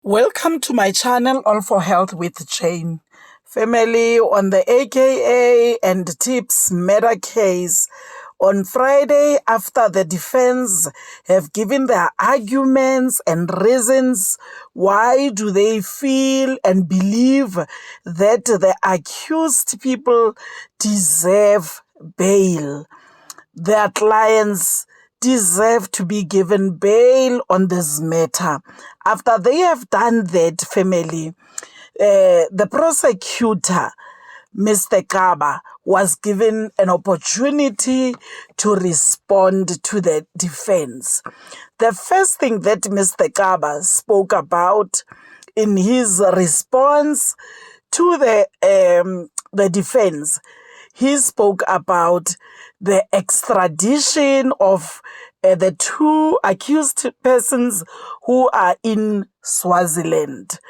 Welcome to my channel, All for Health with Jane. Family, on the AKA and Tibz murder case, on Friday, after the defense have given their arguments and reasons why do they feel and believe that the accused people deserve bail, their clients deserve to be given bail on this matter. After they have done that, family, the prosecutor, Mr. Kaba, was given an opportunity to respond to the defense. The first thing that Mr. Kaba spoke about in his response to the defense, he spoke about the extradition of the two accused persons who are in Swaziland.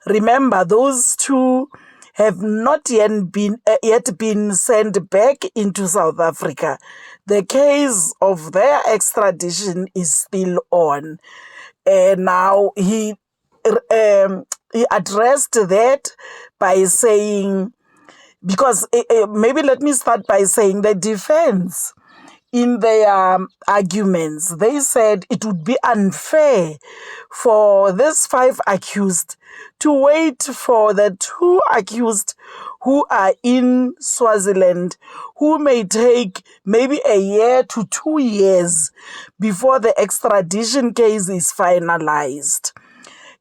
Remember, those two have not yet been sent back into South Africa. The case of their extradition is still on. Now, he addressed that by saying, because maybe let me start by saying the defense, in their arguments, they said it would be unfair for these 5 accused to wait for the 2 accused who are in Swaziland, who may take maybe a year to 2 years before the extradition case is finalized.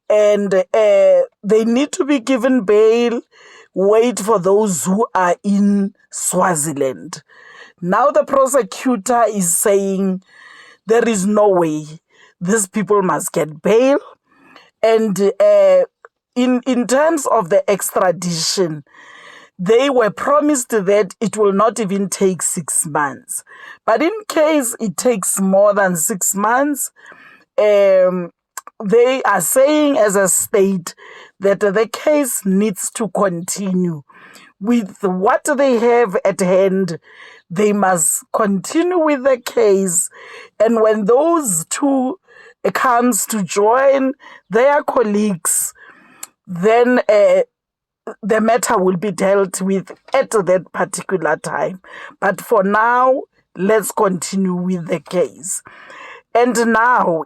And they need to be given bail. Wait for those who are in Swaziland. Now the prosecutor is saying there is no way. These people must get bail. And in terms of the extradition, they were promised that it will not even take 6 months. But in case it takes more than 6 months, they are saying as a state that the case needs to continue. With what they have at hand, they must continue with the case. And when those 2 comes to join their colleagues, then the matter will be dealt with at that particular time. But for now, let's continue with the case. And now,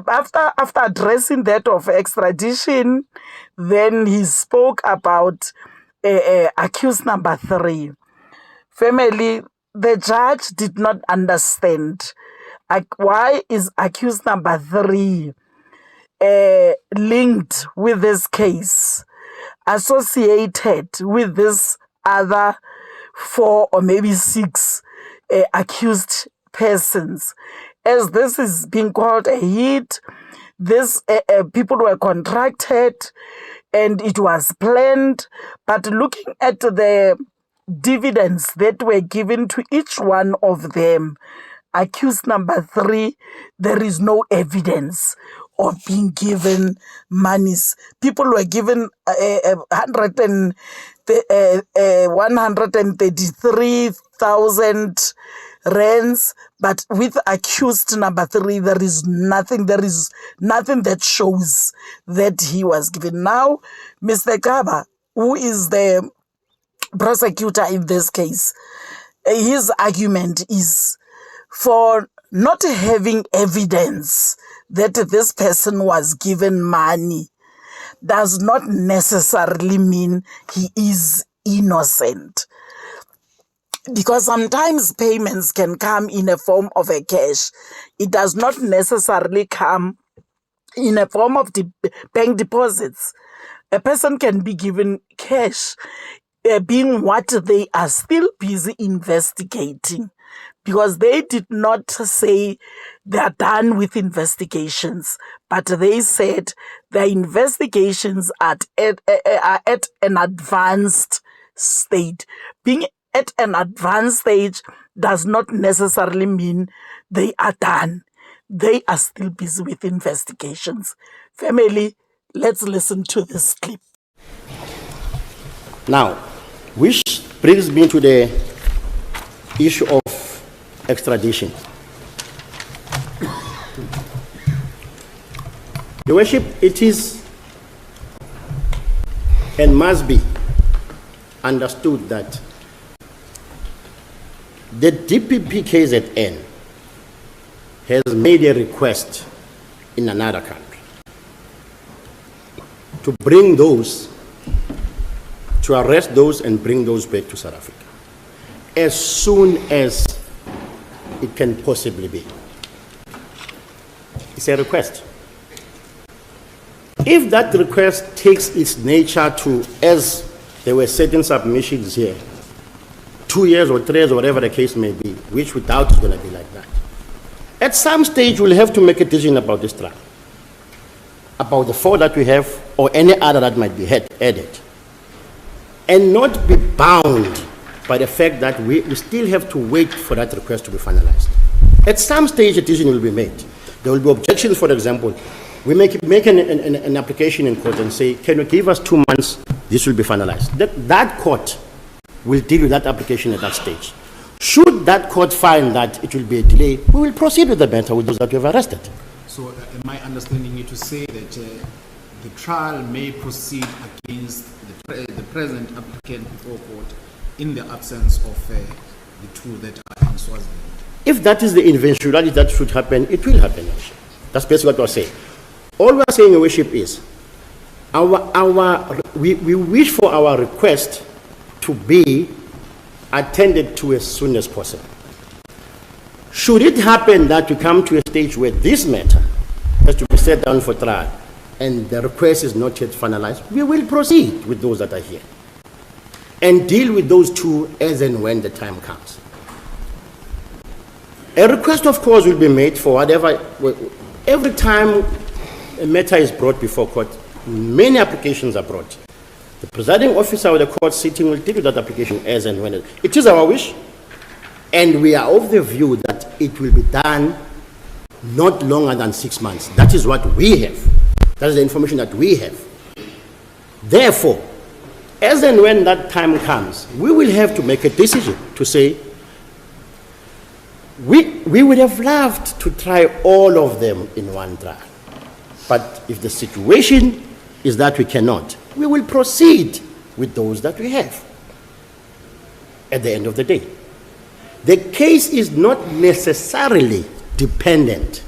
after addressing that of extradition, then he spoke about accused number 3. Family, the judge did not understand why is accused number 3 linked with this case, associated with this other 4 or maybe 6 accused persons. As this is being called a hit, this people were contracted and it was planned. But looking at the dividends that were given to each one of them, accused number 3, there is no evidence of being given monies. People were given 133,000 rands, but with accused number 3, there is nothing that shows that he was given. Now, Mr. Kaba, who is the prosecutor in this case, his argument is for not having evidence that this person was given money does not necessarily mean he is innocent. Because sometimes payments can come in a form of a cash. It does not necessarily come in a form of bank deposits. A person can be given cash, being what they are still busy investigating, because they did not say they are done with investigations, but they said the investigations are at an advanced state. Being at an advanced stage does not necessarily mean they are done. They are still busy with investigations. Family, let's listen to this clip. Now, which brings me to the issue of extradition. Your worship, it is and must be understood that the DPP KZN has made a request in another country to bring those, to arrest those and bring those back to South Africa as soon as it can possibly be. It's a request. If that request takes its nature to, as there were certain submissions here, 2 years or 3 years or whatever the case may be, which we doubt is going to be like that, at some stage we'll have to make a decision about this trial, about the 4 that we have or any other that might be added, and not be bound by the fact that we still have to wait for that request to be finalized. At some stage a decision will be made. There will be objections, for example. We make an application in court and say, can you give us 2 months, this will be finalized. That court will deal with that application at that stage. Should that court find that it will be a delay, we will proceed with the matter with those that we have arrested. So am I understanding you to say that the trial may proceed against the present applicant before court in the absence of the 2 that are in Swaziland? If that is the eventuality that should happen, it will happen. That's basically what we're saying. All we're saying, Your Worship, is we wish for our request to be attended to as soon as possible. Should it happen that we come to a stage where this matter has to be set down for trial and the request is not yet finalized, we will proceed with those that are here and deal with those 2 as and when the time comes. A request, of course, will be made for whatever. Every time a matter is brought before court, many applications are brought. The presiding officer of the court sitting will deal with that application as and when it is our wish, and we are of the view that it will be done not longer than 6 months. That is what we have. That is the information that we have. Therefore, as and when that time comes, we will have to make a decision to say, we would have loved to try all of them in one trial. But if the situation is that we cannot, we will proceed with those that we have at the end of the day. The case is not necessarily dependent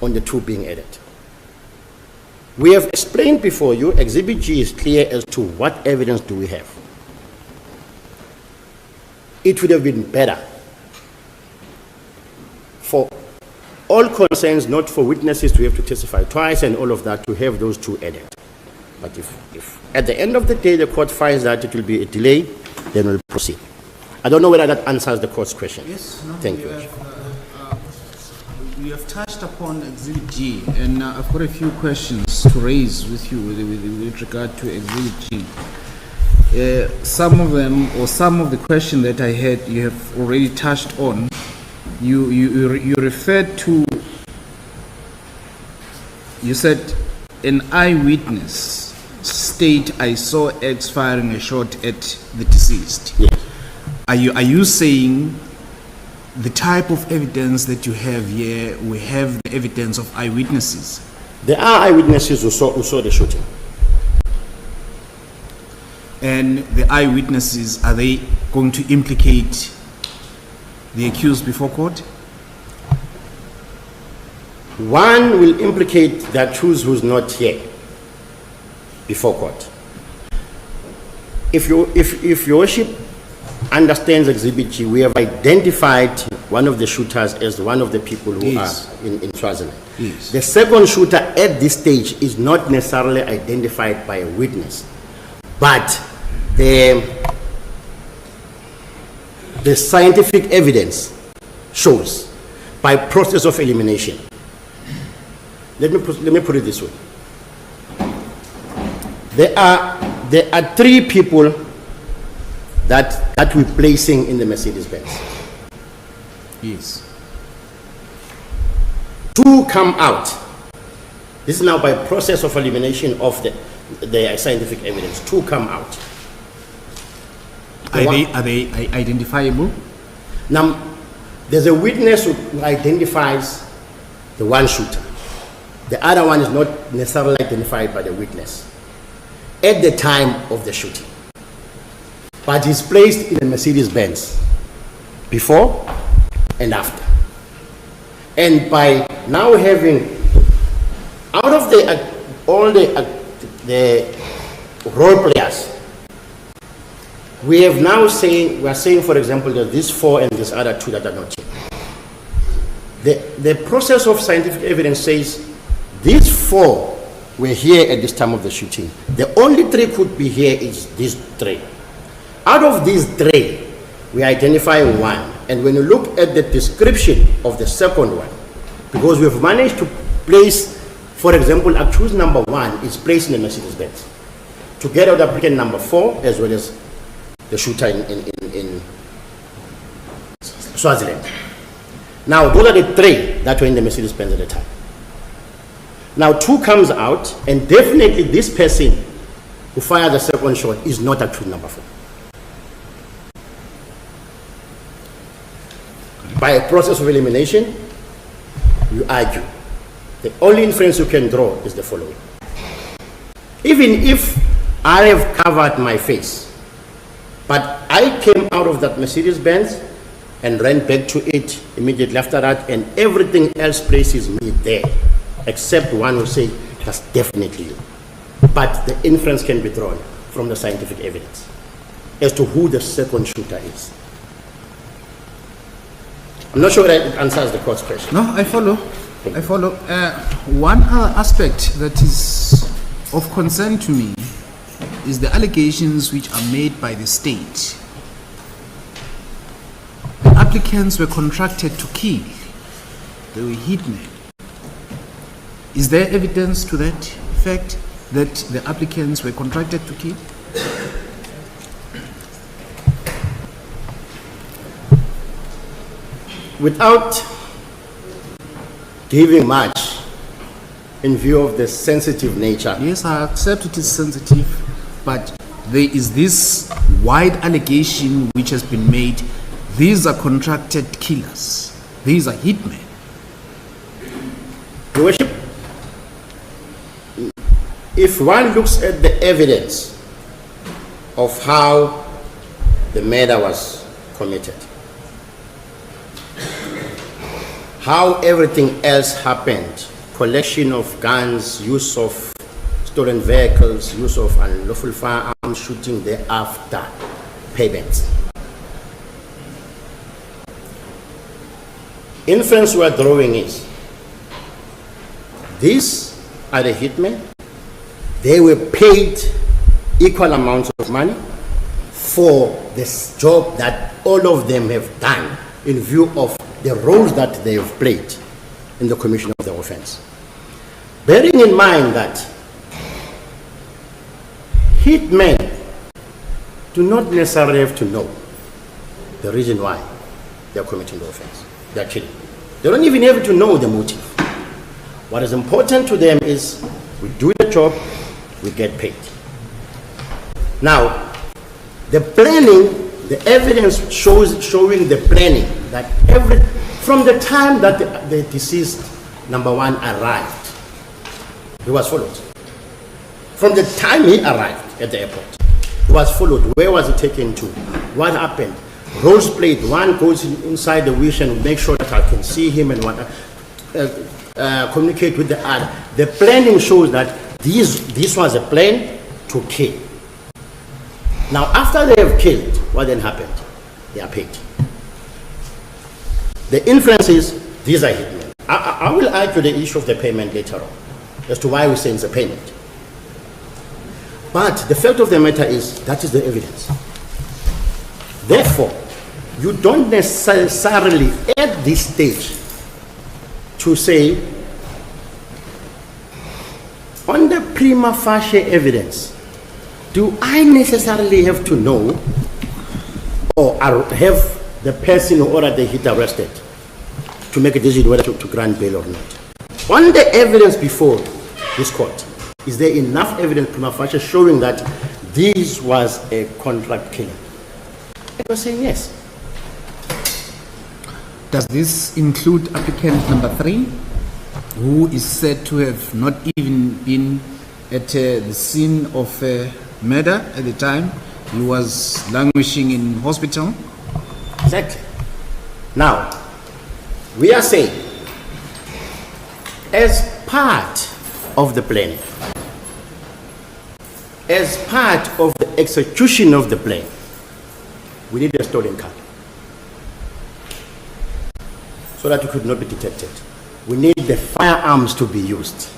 on the 2 being added. We have explained before you, Exhibit G is clear as to what evidence do we have. It would have been better for all concerns, not for witnesses to have to testify twice and all of that, to have those 2 added. But if at the end of the day the court finds that it will be a delay, then we'll proceed. I don't know whether that answers the court's question. Yes, no, thank you. You have touched upon Exhibit G, and I've got a few questions to raise with you with regard to Exhibit G. Some of them, or some of the questions that I had, you have already touched on. You referred to, you said, an eyewitness state, I saw X firing a shot at the deceased. Yes. Are you saying the type of evidence that you have here, we have the evidence of eyewitnesses? There are eyewitnesses who saw the shooting. And the eyewitnesses, are they going to implicate the accused before court? One will implicate the accused who's not here before court. If your worship understands Exhibit G, we have identified one of the shooters as one of the people who Yes. are in Swaziland. Yes. The second shooter at this stage is not necessarily identified by a witness, but the scientific evidence shows by process of elimination. Let me put it this way. There are 3 people that we're placing in the Mercedes-Benz. Yes. 2 come out. This is now by process of elimination of the scientific evidence. 2 come out. Are they identifiable? Now, there's a witness who identifies the one shooter. The other one is not necessarily identified by the witness. at the time of the shooting, but he's placed in a Mercedes-Benz before and after. And by now having, out of all the role players, we are saying, for example, that these 4 and these other 2 that are not here. The process of scientific evidence says these 4 were here at this time of the shooting. The only 3 could be here is these 3. Out of these 3, we identify 1. And when you look at the description of the second one, because we've managed to place, for example, accused number 1 is placed in the Mercedes-Benz, together with applicant number 4, as well as the shooter in Swaziland. Now, those are the 3 that were in the Mercedes-Benz at the time. Now, 2 comes out, and definitely this person who fired the second shot is not accused number 4. By a process of elimination, you argue. The only inference you can draw is the following. Even if I have covered my face, but I came out of that Mercedes-Benz and ran back to it immediately after that, and everything else places me there, except one who say that's definitely you. But the inference can be drawn from the scientific evidence as to who the second shooter is. I'm not sure that it answers the court's question. No, I follow. One other aspect that is of concern to me is the allegations which are made by the state. The applicants were contracted to kill. They were hitmen. Is there evidence to that effect, that the applicants were contracted to kill? Without giving much in view of the sensitive nature. Yes, I accept it is sensitive, but there is this wide allegation which has been made. These are contracted killers. These are hitmen. Your Worship, if one looks at the evidence of how the murder was committed, how everything else happened, collection of guns, use of stolen vehicles, use of unlawful firearms, shooting thereafter, payments. Inference we are drawing is, these are the hitmen. They were paid equal amounts of money for this job that all of them have done in view of the roles that they have played in the commission of the offense. Bearing in mind that hitmen do not necessarily have to know the reason why they are committing the offense. They are killing. They don't even have to know the motive. What is important to them is we do the job, we get paid. Now, the planning, the evidence showing the planning that from the time that the deceased number 1 arrived, he was followed. From the time he arrived at the airport, he was followed. Where was he taken to? What happened? Roles played. One goes inside the wish and make sure that I can see him and communicate with the other. The planning shows that this was a plan to kill. Now, after they have killed, what then happened? They are paid. The inference is these are hitmen. I will argue the issue of the payment later on as to why we say it's a payment. But the fact of the matter is that is the evidence. Therefore, you don't necessarily at this stage to say on the prima facie evidence, do I necessarily have to know or have the person who ordered the hit arrested to make a decision whether to grant bail or not? On the evidence before this court, is there enough evidence prima facie showing that this was a contract killing? I was saying yes. Does this include applicant number 3, who is said to have not even been at the scene of murder at the time. He was languishing in hospital. Exactly. Now, we are saying, as part of the plan, as part of the execution of the plan, we need a stolen car so that it could not be detected. We need the firearms to be used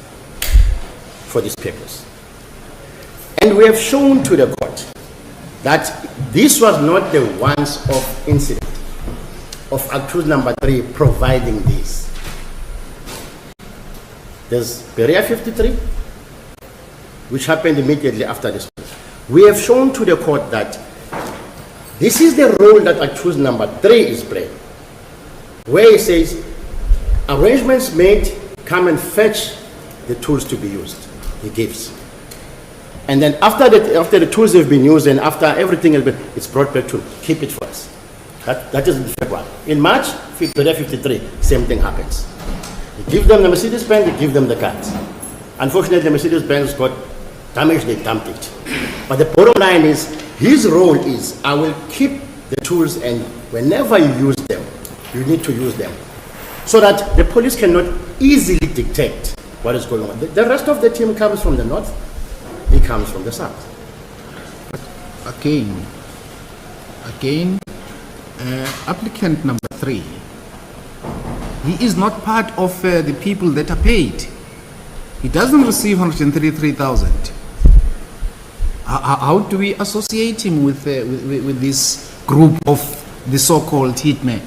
for this purpose. And we have shown to the court that this was not the once-off incident of accused number 3 providing this. There's Berea 53, which happened immediately after this. We have shown to the court that this is the role that accused number 3 is playing, where he says, arrangements made, come and fetch the tools to be used. He gives. And then after the tools have been used and after everything has been, it's brought back to keep it for us. That is in February. In March, Berea 53, same thing happens. He gives them the Mercedes-Benz, he gives them the cards. Unfortunately, the Mercedes-Benz got damaged, they dumped it. But the bottom line is, his role is, I will keep the tools and whenever you use them, you need to use them. So that the police cannot easily detect what is going on. The rest of the team comes from the north, he comes from the south. Again, applicant number 3, he is not part of the people that are paid. He doesn't receive 133,000. How do we associate him with this group of the so-called hitmen?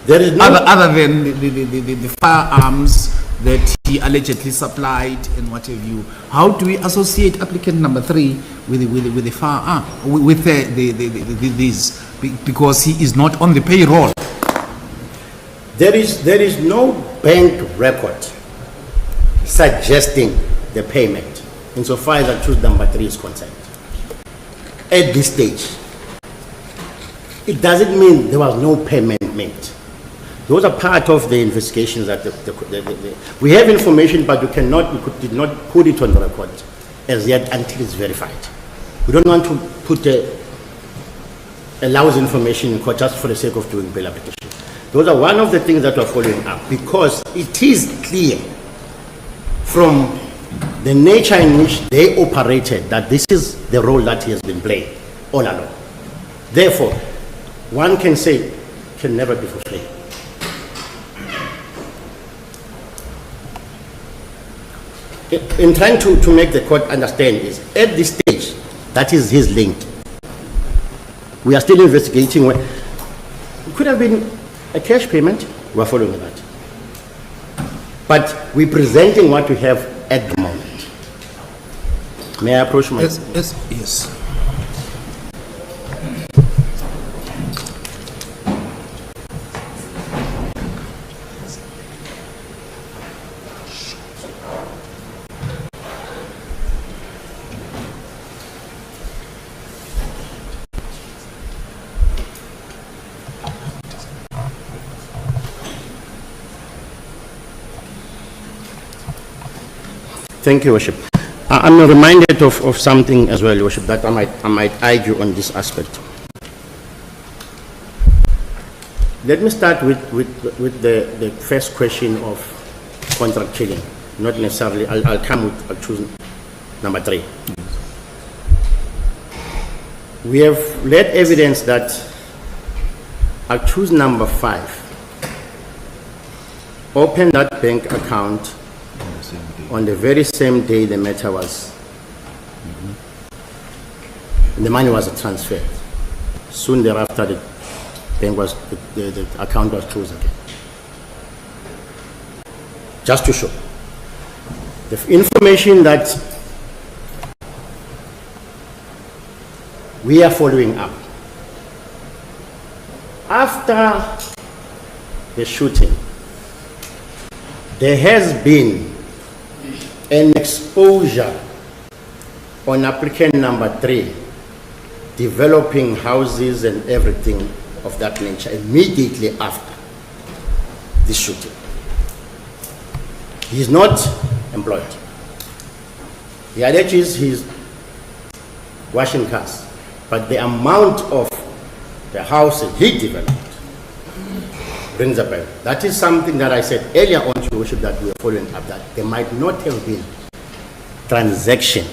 There is no other than the firearms that he allegedly supplied and what have you. How do we associate applicant number 3 with the firearm, with this? Because he is not on the payroll. There is no bank record suggesting the payment insofar as accused number 3 is concerned. At this stage, it doesn't mean there was no payment made. Those are part of the investigations that we have information, but we did not put it on the record as yet until it's verified. We don't want to put a lousy information in court just for the sake of doing bail application. Those are one of the things that we're following up, because it is clear from the nature in which they operated that this is the role that he has been playing all along. Therefore, one can say it can never be fulfilled. In trying to make the court understand is, at this stage, that is his link. We are still investigating. It could have been a cash payment. We are following that. But we're presenting what we have at the moment. May I approach my... Yes. Thank you, Worship. I'm reminded of something as well, Worship, that I might argue on this aspect. Let me start with the first question of contract killing. Not necessarily, I'll come with accused number 3. We have led evidence that accused number 5 opened that bank account on the very same day the matter was, the money was transferred. Soon thereafter, the account was closed again. Just to show the information that we are following up. After the shooting, there has been an exposure on applicant number 3, developing houses and everything of that nature immediately after the shooting. He is not employed. He alleges he's washing cars, but the amount of the houses he developed brings up a. That is something that I said earlier on, Your Worship, that we are following up, that there might not have been transaction,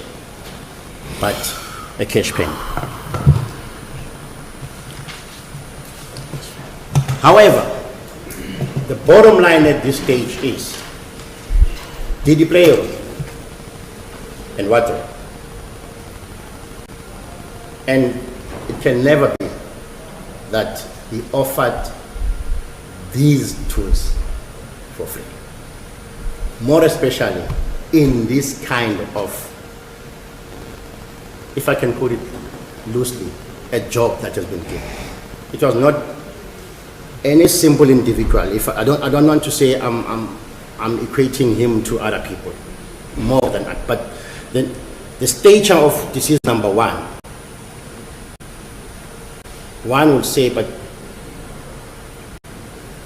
but a cash payment. However, the bottom line at this stage is, did he play a role? And what role? And it can never be that he offered these tools for free. More especially in this kind of, if I can put it loosely, a job that has been given. It was not any simple individual. If I don't want to say I'm equating him to other people, more than that. But the stature of disease number one would say, but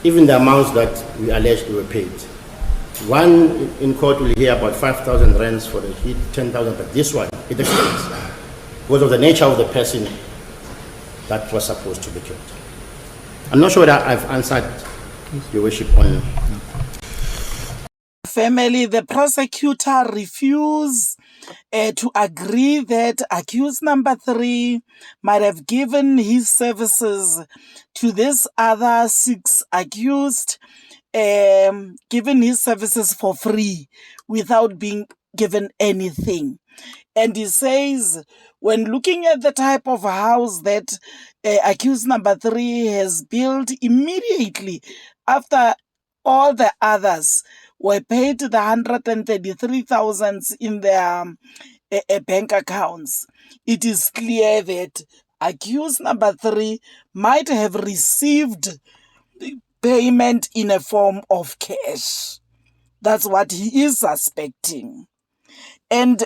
even the amounts that we alleged were paid. One in court will hear about 5,000 rands for the heat, 10,000, but this one, it explains because of the nature of the person that was supposed to be killed. I'm not sure that I've answered Your Worship on. Family, the prosecutor refused to agree that accused number 3 might have given his services to this other 6 accused, given his services for free without being given anything. And he says, when looking at the type of house that accused number 3 has built immediately after all the others were paid the 133,000 in their bank accounts, it is clear that accused number 3 might have received payment in a form of cash. That's what he is suspecting. And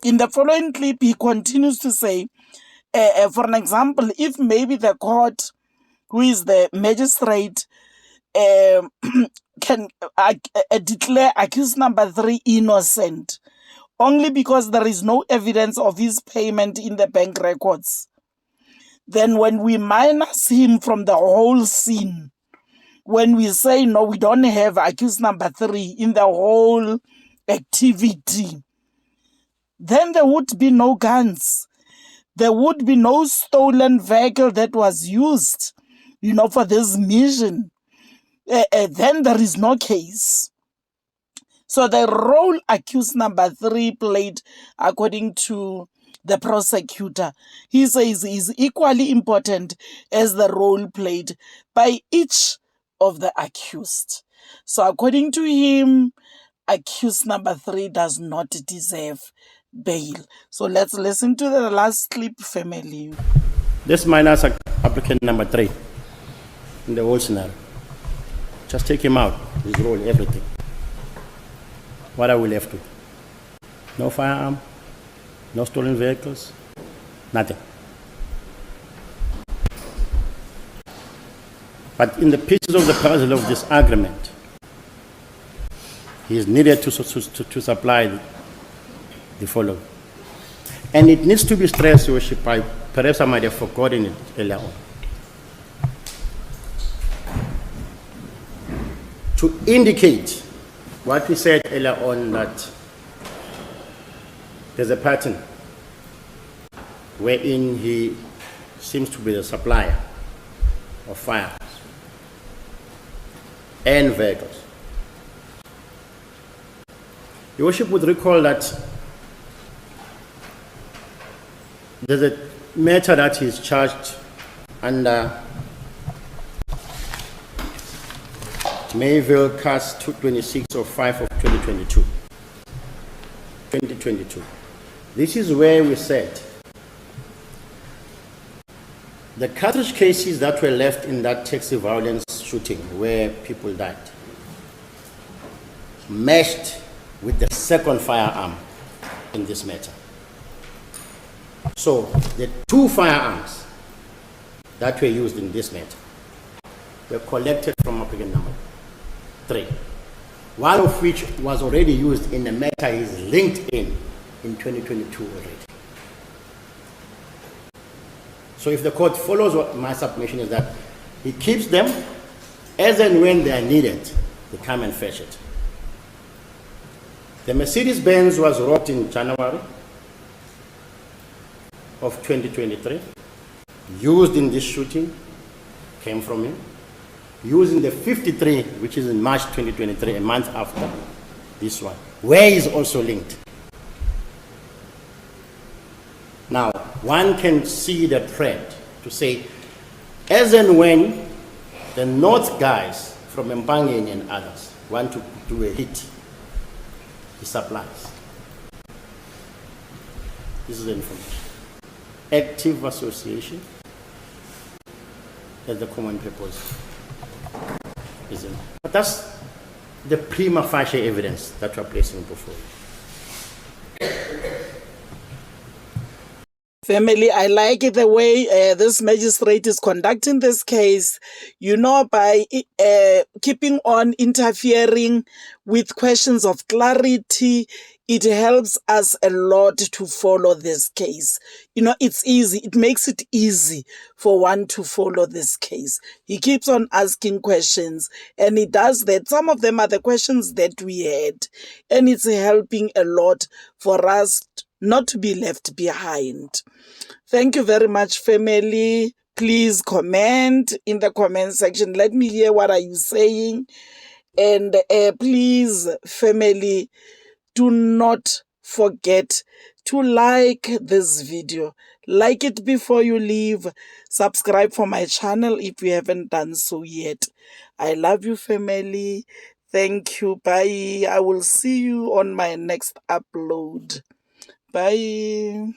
in the following clip, he continues to say, for an example, if maybe the court, who is the magistrate, can declare accused number 3 innocent only because there is no evidence of his payment in the bank records, then when we minus him from the whole scene, when we say no, we don't have accused number 3 in the whole activity, then there would be no guns. There would be no stolen vehicle that was used, for this mission. Then there is no case. So the role accused number 3 played, according to the prosecutor, he says is equally important as the role played by each of the accused. So according to him, accused number 3 does not deserve bail. So let's listen to the last clip, family. This minus applicant number 3 in the whole scenario. Just take him out, his role, everything. What are we left with? No firearm, no stolen vehicles, nothing. But in the pieces of the puzzle of this argument, he is needed to supply the following. And it needs to be stressed, Your Worship, perhaps I might have forgotten it earlier on. To indicate what we said earlier on, that there's a pattern wherein he seems to be the supplier of firearms and vehicles. Your Worship would recall that there's a matter that is charged under Mayville Case 226 of 5 of 2022. This is where we said the cartridge cases that were left in that taxi violence shooting where people died meshed with the second firearm in this matter. So the 2 firearms that were used in this matter were collected from applicant number 3, one of which was already used in the matter is linked in in 2022 already. So if the court follows what my submission is, that he keeps them as and when they are needed, they come and fetch it. The Mercedes-Benz was robbed in January of 2023. Used in this shooting, came from him. Used in the 53, which is in March 2023, a month after this one, where is also linked. Now, one can see the trend to say, as and when the North guys from Mpangeni and others want to do a hit, he supplies. This is the information. Active association as the common purpose. Isn't it? But that's the prima facie evidence that we're placing before you. Family, I like it the way this magistrate is conducting this case, by keeping on interfering with questions of clarity. It helps us a lot to follow this case. It's easy. It makes it easy for one to follow this case. He keeps on asking questions, and he does that. Some of them are the questions that we had, and it's helping a lot for us not to be left behind. Thank you very much, family. Please comment in the comment section. Let me hear what are you saying. And please, family, do not forget to like this video. Like it before you leave. Subscribe for my channel if you haven't done so yet. I love you, family. Thank you. Bye. I will see you on my next upload. Bye.